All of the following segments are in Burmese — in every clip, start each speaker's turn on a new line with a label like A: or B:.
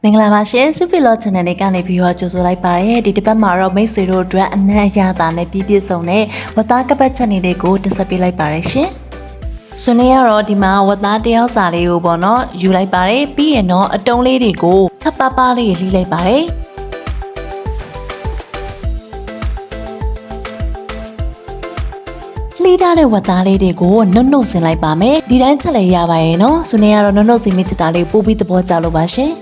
A: မင်္ဂလာပါရှင် Sufilo Channel လေးကနေပြီးတော့ကြိုဆိုလိုက်ပါရစေဒီတစ်ပတ်မှာတော့မိတ်ဆွေတို့အတွက်အနံ့အရသာနဲ့ပြည့်ပြည့်စုံတဲ့ဝတ်သားကပတ်ချက်လေးကိုတင်ဆက်ပေးလိုက်ပါရရှင်ဆွနေရတော့ဒီမှာဝတ်သားတယောက်စာလေးကိုပေါ့နော်ယူလိုက်ပါတယ်ပြီးရင်တော့အတုံးလေးတွေကိုခပ်ပါးပါးလေးလှီးလိုက်ပါတယ်လှီးထားတဲ့ဝတ်သားလေးတွေကိုနုတ်နုတ်ဆင်လိုက်ပါမယ်ဒီတိုင်းချက်လိုက်ရပါရဲ့နော်ဆွနေရတော့နုတ်နုတ်စီမိချစ်တာလေးပို့ပြီးသဘောကျလို့ပါရှင်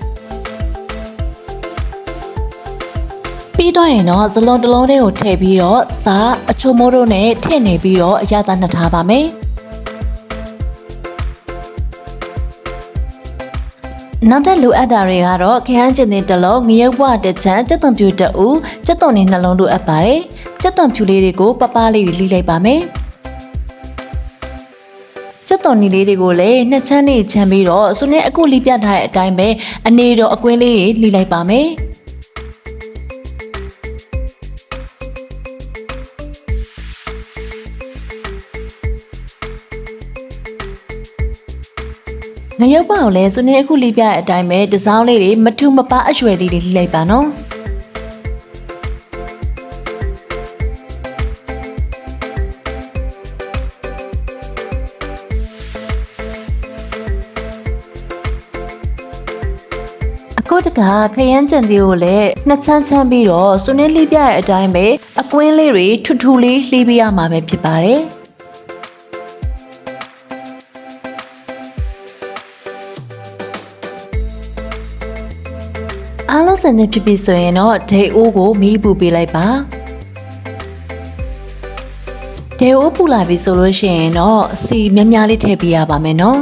A: ပြီးတော့ရင်တော့ဇလွန်တစ်လုံးလေးကိုထည့်ပြီးတော့စားအချိုမိုးတို့နဲ့ထည့်နေပြီးတော့အရသာနှစ်ထားပါမယ်နောက်ထပ်လိုအပ်တာတွေကတော့ခရမ်းကျင်တစ်လုံးငရုတ်ဘွားတစ်ချမ်းကြက်သွန်ဖြူတစ်ဦးကြက်သွန်နဲ့နှလုံးလိုအပ်ပါတယ်ကြက်သွန်ဖြူလေးတွေကိုပပလေးလှီးလိုက်ပါမယ်ကြက်သွန်နီလေးတွေကိုလည်းနှစ်ချမ်းလေးချမ်းပြီးတော့ဆွနဲ့အခုလှီးပြထားတဲ့အတိုင်းပဲအနေတော့အကွင်းလေးလှီးလိုက်ပါမယ်ငရုတ်ပေါင်လည်းဆွနေအခုလေးပြတဲ့အတိုင်းပဲဒီဇောင်းလေးတွေမထူမပအရွယ်လေးတွေလှီးလိုက်ပါနော်အခုတကခရမ်းကျန်သေးကိုလည်းနှစ်ချမ်းချမ်းပြီးတော့ဆွနေလှီးပြတဲ့အတိုင်းပဲအကွင်းလေးတွေထူထူလေးလှီးပြရမှာပဲဖြစ်ပါတယ်အားလုံးစံနေဖြစ်ပြီဆိုရင်တော့ဒိတ်အိုးကိုမီးပူပေးလိုက်ပါဒိတ်အိုးပူလာပြီဆိုလို့ရှိရင်တော့စီများများလေးထည့်ပေးရပါမယ်နော်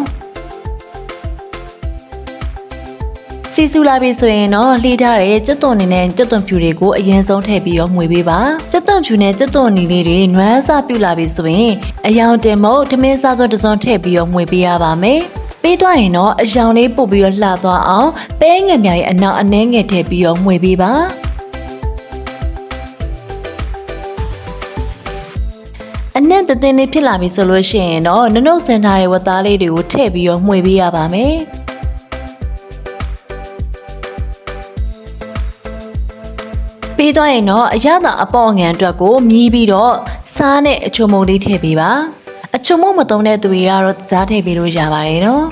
A: စီဆူလာပြီဆိုရင်တော့လှီးထားတဲ့ကြက်သွန်နေနဲ့ကြက်သွန်ဖြူတွေကိုအရင်ဆုံးထည့်ပြီးတော့မှွေပေးပါကြက်သွန်ဖြူနဲ့ကြက်သွန်နီလေးတွေနွမ်းစပြုလာပြီဆိုရင်အယောင်တင်မို့ထမင်းစားစွန်းတစ်စွန်းထည့်ပြီးတော့မှွေပေးရပါမယ်ပေးသွားရင်တော့အယောင်လေးပို့ပြီးတော့လှသွားအောင်ပဲငယ်များရဲ့အနောက်အနှဲငယ်ထည့်ပြီးတော့မှွေပေးပါအနက်သင်းလေးဖြစ်လာပြီဆိုလို့ရှိရင်တော့နုတ်ဆင်ထားတဲ့ဝတ်သားလေးတွေကိုထည့်ပြီးတော့မှွေပေးရပါမယ်ပေးသွားရင်တော့အရသာအပေါ်ငံအတွက်ကိုမြည်ပြီးတော့စားနဲ့အချုံမုံလေးထည့်ပေးပါအချုံမုံမသုံးတဲ့သူတွေကတော့ကြားထည့်ပေးလို့ရပါတယ်နော်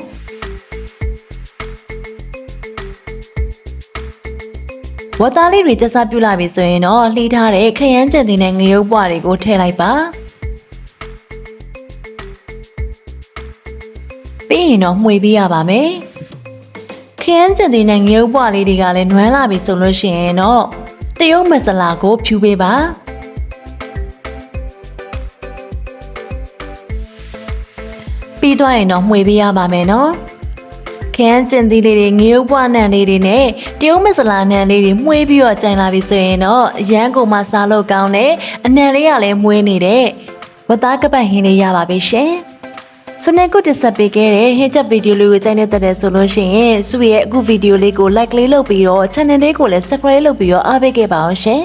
A: ဝတ်သားလေးတွေကြစားပြုလာပြီဆိုရင်တော့လှီးထားတဲ့ခရမ်းကျင်တဲ့ငရုတ်ပွားတွေကိုထည့်လိုက်ပါပြီးရင်တော့မှွေပေးရပါမယ်ခရမ်းကျင်တဲ့ငရုတ်ပွားလေးတွေကလည်းနွမ်းလာပြီဆိုလို့ရှိရင်တော့တရုတ်မဆလာကိုဖြူပေးပါပြီးသွားရင်တော့မှွေပေးရပါမယ်နော်ခရမ်းကျင်သီးလေးတွေငရုတ်ပွားနံလေးတွေနဲ့တရုတ်မဆလာနံလေးတွေမှွေးပြီးတော့ကြိုင်လာပြီဆိုရင်တော့အရန်ကိုမှစားလို့ကောင်းတယ်အနံလေးကလည်းမှွေးနေတဲ့ဝတ်သားကပတ်ဟင်းလေးရပါပြီရှင်ဆွနေကုတင်ဆက်ပေးခဲ့တဲ့ဟင်းချက်ဗီဒီယိုလေးကိုကြိုက်နေတဲ့ဆိုလို့ရှိရင်စုရဲ့အခုဗီဒီယိုလေးကို like လေးလုပ်ပြီးတော့ channel လေးကိုလည်း subscribe လုပ်ပြီးတော့အားပေးခဲ့ပါအောင်ရှင်